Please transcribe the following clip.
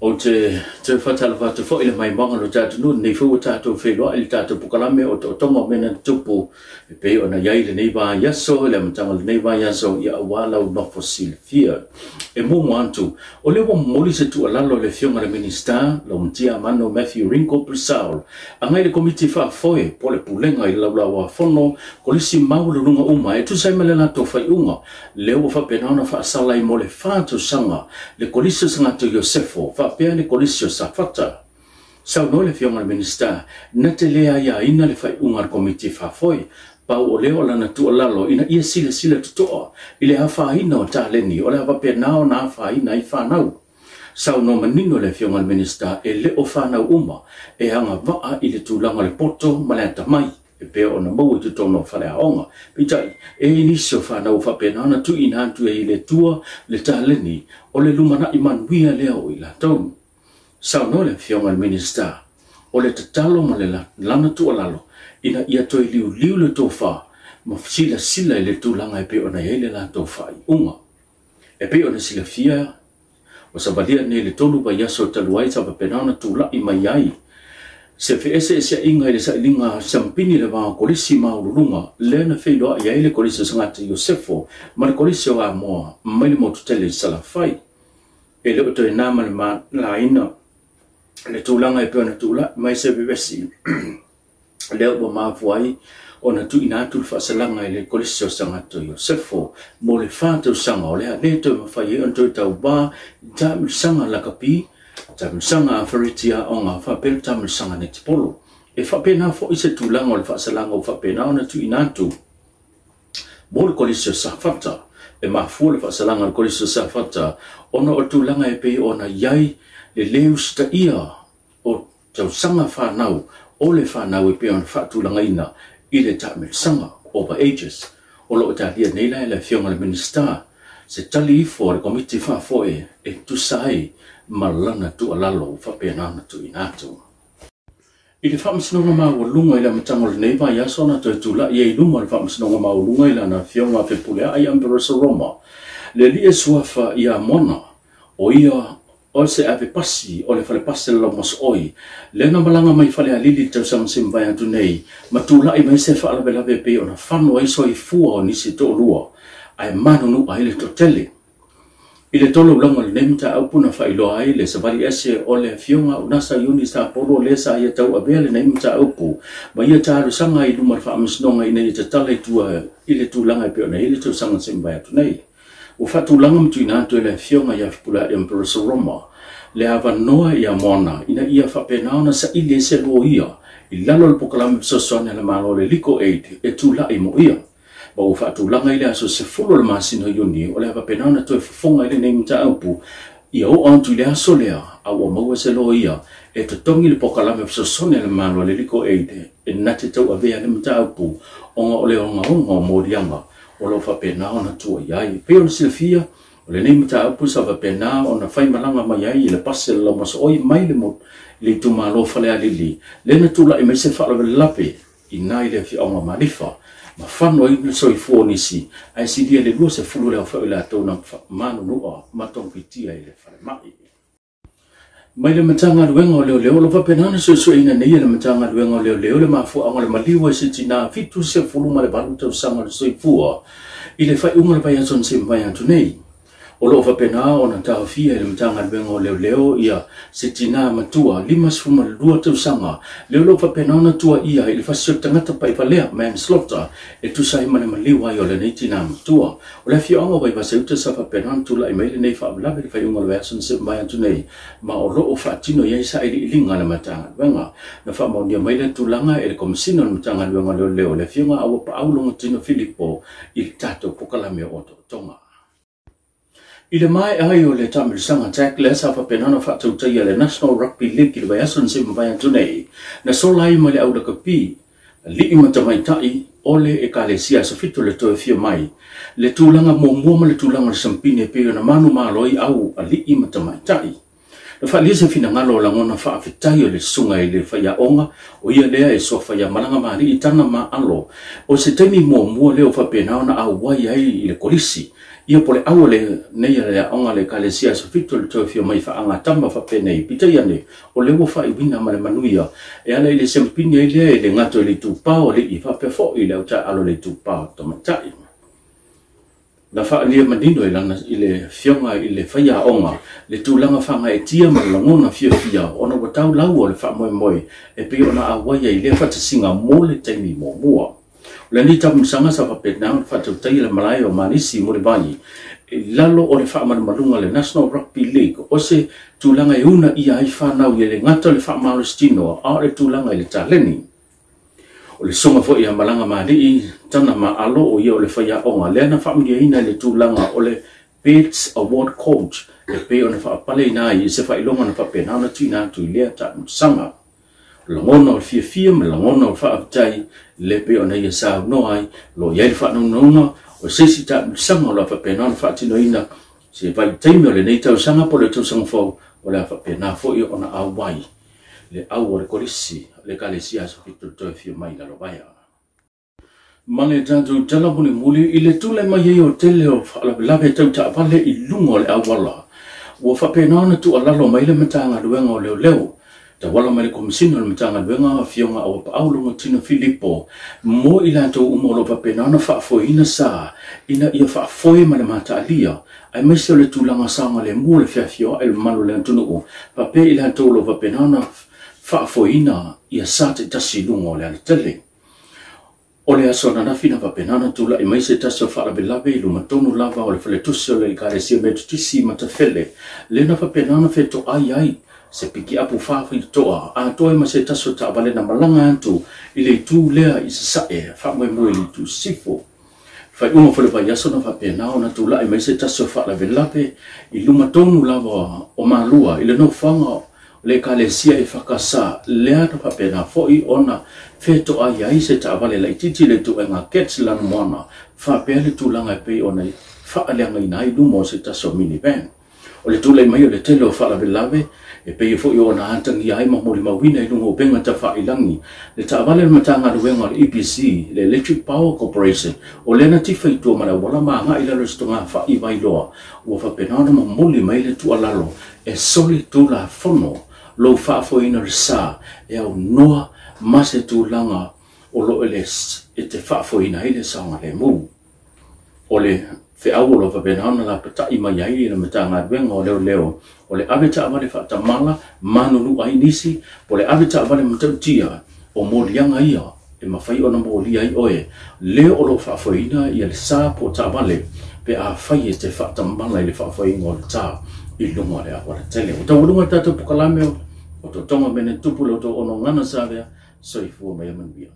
o te whatalwa te fo ila mai manga lo tātu nu nei fu tātu whelua ili tātu pukalame o tonga mena tupu e pe ona iai le nei wā yaso le matanga le nei wā yaso ia awala u nofo silfia e mumu antu o le wa moli se tu alalo le fionga le minister lo mtia mano Matthew Rinko Prisaul a ngai le komiti wha foe po le pulenga i laula wa fono kolisi maulu runga uma e tu saimale na to whai unga leo wa whapenana wha asalai mo le whātu sanga le kolisi sangatu Yosefo pea le kolisio safata sau no le fionga le minister na te lea ia ina le fai ungar komiti whafoi pau o leo lana tu alalo ina ia sila tutoa ile hafa ina o taleni o le hafa pea nao na hafa ina i whanau sau no manino le fionga le minister e le o whanau uma e hanga waa i le tūlanga le poto ma le atamai e pea o na mau i tutono whale haonga pitai e inisio whanau whapena na tu inhantu e le tua le taleni o le lumana i manuia leo i la tau. Sau no le fionga le minister o le tatalo ma le lana tu alalo ina ia toi liu le tofa ma sila i le tūlanga e pe ona i le la tofa i unga. E pe ona sila fia o sa valia ne le tolu pa yaso taluai sa papenana tula i mai ai. Se fese se inga ile sa linga sampini le va kolisi maulunga le na feiloa ia ile kolisi sangata Yosefo ma kolisi wa mo mai le motutele sala fai e le to na ma la ina le tulanga e pena tula mai se bebesi le o ma fuai ona tu ina tu fa salanga ile kolisi sangata Yosefo mo le fata sanga le to ma fai on to tau ba jam sanga la kapi tam sanga afaritia o nga whapena tam sanga ne tipolo. E whapena fo i se tūlanga o le whaasalanga o whapena o na tu inantu. Mo le kolisio safata, e mafua le whaasalanga le kolisio safata, ona o tūlanga e pe ona iai le leu sta ia o tau sanga whanau, o le whanau e pe ona whaatūlanga ina i le tam sanga over ages. O lo o talia neila e le fionga le minister, se tali ifo le komiti whaafoe e tu sai malana tu alalo whapenana tu inatu. I le whamasnonga maulunga ila matango le neiva yasona tu tula i luma le whamasnonga maulunga ila na fionga whepulea ai Amperasa Roma. Le lia suafa ia mona o ia o se ave pasi o le whale pasi la mas oi. Le na malanga mai whale alili tau samsim vai atu nei ma tula i mai se whaalawe pe o na whanua iso i fua o nisi to lua. Ai manunu ai le totele. I le tolo ulanga le nemta au puna whailoa ai le savali ese o le fionga unasa yuni sa polo le sa ia tau abea le nemta au pu. Ma ia taru sanga i lumar whaamisnonga i nei te tala tua i le tūlanga i peona i le tau sanga sembai atu nei. O whatulanga mtu inantu i le fionga ia whipula Amperasa Roma. Le awa noa ia mona ina ia whapenaona sa i le se lo ia. I lalo le pokalame pisosone le malo le liko aid e tūla i mo ia. Ba o whaatulanga i le aso se folo le masino yuni o le hapa penana toi whafonga i le neimta aupu ia o antu i le aso lea au o maua se lo ia e to tongi le pokalame fisosone le malo le liko eide e nate tau avea le mta aupu onga o le onga o morianga o lo whapena o na tua iai pe on silfia o le neimta aupu sa whapena o na whaimalanga mai ai i le pase le lamas oi mai le mo le tumalo whale alili le na tula i mai se whaalawe lape i nai le fi onga marifa ma whanau i soi fuonisi ai si dia le lua se fulu leo whau la tau na manu nua ma tongpitia i le whare mai. Mai le matanga luenga o leo lo whapenana soi ina nei le matanga luenga o leo le mafua anga le maliwa se tina fitu se fulu ma le balu tau sanga le soi fua i le whai unga le payason se mbai atu nei. O lo whapena o na tau fia i le matanga luenga o leo ia se tina matua lima sfuma le lua tau sanga leo lo whapena o na tua ia i le fasio tangata pa i palea manslaughter e tu sai mane maliwa i o le nei tina matua o le fio anga wai vaseuta sa whapena tula i meile nei whaamlawe le whai unga le weason se mai atu nei ma o lo o whaatino iai sa i li ilinga le matanga luenga na whaamaunia meile tulanga e le komisino le matanga luenga leo le fionga awa pa aulonga tino Filipo i le tato pokalame o tonga. I le mai ai o le tamilisanga tackle sa whapenana whaatautai le National Rugby League i le waiason se mawai atu nei na solai ma le au kapi li i matamaitai ole e kalesia sa fito le toe fia mai le tūlanga mua ma le tūlanga le sampine e peo na manu maloi au a li i matamaitai na whaalisa fina ngalo la ngona whaafitai o le sunga i le whaia onga o ia lea e so whaia malanga maari i tana ma alo o se temi mua leo whapenana au wai ai i le kolisi ia pole awole nei le onga le kalesia so fitu le tofio mai fa anga tamba fa penei pita ia ne o le wo fa i wina ma le manuia e ala ile sempini ile le ngato le tu pao le i fa pe fo ile uta alo le tu pao to matai na fa ile mandino ile fionga ile faya onga le tu langa fa nga etia ma langona fia ona wa tau lau le fa moi e pe ona awaya ile fa singa mo le taimi mo mua le ni tam sanga sa fa petna fa tu tai le malai o manisi mo le bani lalo o le fa malunga le National Rugby League o se tulanga e una ia ai fa na le ngata le fa malostino a le tulanga le taleni o le songa fo ia malanga mali tana ma alo o ia o le fa ia onga le na fa mi ina le tulanga o le Bates Award coach e pe ona fa pale na i se fa ilonga na fa pena na tina tu le ta sanga langona o fia me langona o fa atai le pe ona ia sa no ai lo ia fa no o se si ta sanga lo fa pena fa tino ina se vai taimi o le nei tau sanga po le tau sanga fo o le fa pena fo i ona awai le au o kolisi le kalesia so fitu to fia mai na lo vai mane tantu tala muli muli ile tule mai o tele o fa la tau ta vale i lungo le awala o fa pena na tu ala lo mai le matanga luenga o leo ta wala mai komisino le matanga luenga fionga o Paulo Martino Filippo mo ila to umolo fa pena na fa fo ina sa ina ia fa fo ma le mata alia ai mai se le tulanga sa ma le mo le fio el malo le tunu pa pe ila to lo fa pena na fa fo ina ia sa te tasi lungo le tele o le asona na fina va penana tula e mai se taso fa la belave lu matonu lava o le fele tusso le kare si metutisi matafele le na fa penana feto ai se piki apu fa toa a toa ma se taso ta vale na malanga antu ile tu lea i sa e fa mo ile tu sifo fa uno fele pa yasona fa penana na tula e mai se taso fa la belave i lu matonu lava o malua ile no fanga le kalesia e fakasa le ata fa pena foi ona feto ai se ta vale la titi le tu nga ketslan mona fa pele tu langa pe ona fa ale nga ina i mo se ta so minivan o le tu le mai le telo fa la belave e pe foi ona anta ngi ai mo le mawina i lungo penga ta fa ilangi le ta vale matanga le wenga le EPC le Electric Power Corporation o le na tifa i to mala wala ma nga ila le stonga fa i vai loa o fa pena ona mo mai le tu alalo e soli tu la fono lo fa fo ina sa e au noa mase tu langa o lo eles e te fa fo ina ile sa le mu o le fe au lo fa benana la pata i mai ai na matanga venga o leo o le aveta vale fa tamala manu lu ai nisi o le aveta vale mtautia o molianga ia e mafai ona molia ai oe leo o lo fa fo ina i le sa po ta vale pe a fai te fa tamala ile fa fo ina ta i lungo le a tele o tau lunga tata pukalame o to tonga mene tupu lo to ono ngana savea so i fu mai manbia